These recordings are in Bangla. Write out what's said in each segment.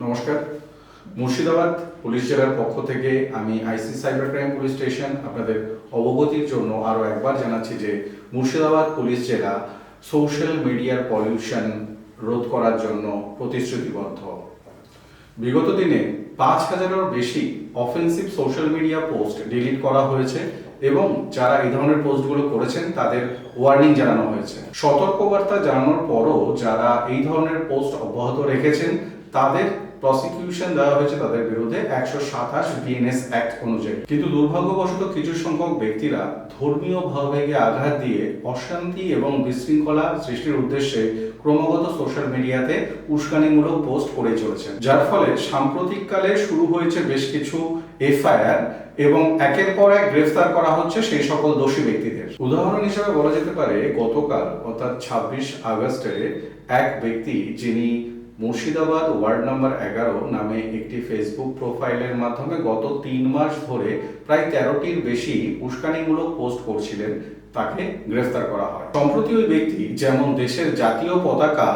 নমস্কার। মুর্শিদাবাদ পুলিশ জেলার পক্ষ থেকে আমি আইসি সাইবার ক্রাইম পুলিশ স্টেশন আপনাদের অবগতির জন্য আরও একবার জানাচ্ছি যে মুর্শিদাবাদ পুলিশ জেলা সোশ্যাল মিডিয়ার পলিউশন রোধ করার জন্য প্রতিশ্রুতিবদ্ধ। বিগত দিনে 5,000-এরও বেশি offensive social media post delete করা হয়েছে এবং যারা এই ধরনের পোস্টগুলো করেছেন তাদের ওয়ার্নিং জানানো হয়েছে। সতর্কবার্তা জানানোর পরও যারা এই ধরনের পোস্ট অব্যাহত রেখেছেন তাদের প্রসিকিউশন দেওয়া হয়েছে তাদের বিরুদ্ধে 127 বিএনএস অ্যাক্ট অনুযায়ী। কিন্তু দুর্ভাগ্যবশত কিছু সংখ্যক ব্যক্তিরা ধর্মীয় ভাবাবেগে আঘাত দিয়ে অশান্তি এবং বিশৃঙ্খলা সৃষ্টির উদ্দেশ্যে ক্রমাগত সোশ্যাল মিডিয়াতে উস্কানিমূলক পোস্ট করে চলেছেন, যার ফলে সাম্প্রতিককালে শুরু হয়েছে বেশ কিছু এফআইআর এবং একের পর এক গ্রেফতার করা হচ্ছে সেই সকল দোষী ব্যক্তিদের। উদাহরণ হিসেবে বলা যেতে পারে গতকাল অর্থাৎ 26 আগস্টে এক ব্যক্তি যিনি মুর্শিদাবাদ ওয়ার্ড নাম্বার 11 নামে একটি ফেসবুক প্রোফাইলের মাধ্যমে গত 3 মাস ধরে প্রায় 13টির বেশি উস্কানিমূলক পোস্ট করছিলেন, তাকে গ্রেফতার করা হয়। সম্প্রতি ওই ব্যক্তি যেমন দেশের জাতীয় পতাকা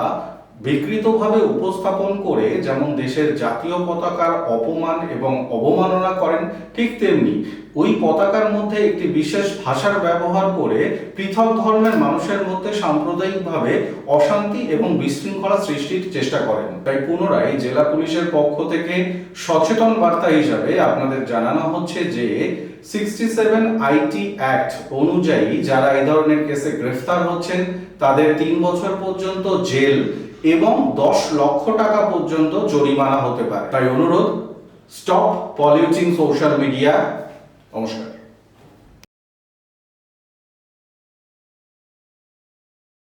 বিকৃতভাবে উপস্থাপন করে যেমন দেশের জাতীয় পতাকার অপমান এবং অবমাননা করেন, ঠিক তেমনি ওই পতাকার মধ্যে একটি বিশেষ ভাষার ব্যবহার করে পৃথক ধর্মের মানুষের মধ্যে সাম্প্রদায়িকভাবে অশান্তি এবং বিশৃঙ্খলা সৃষ্টির চেষ্টা করেন। তাই পুনরায় জেলা পুলিশের পক্ষ থেকে সচেতন বার্তা হিসাবে আপনাদের জানানো হচ্ছে যে 67 আইটি অ্যাক্ট অনুযায়ী যারা এই ধরনের কেসে গ্রেফতার হচ্ছেন তাদের 3 বছর পর্যন্ত জেল এবং 10 লক্ষ টাকা পর্যন্ত জরিমানা হতে পারে। তাই অনুরোধ, স্টপ পলিউটিং সোশ্যাল মিডিয়া। নমস্কার।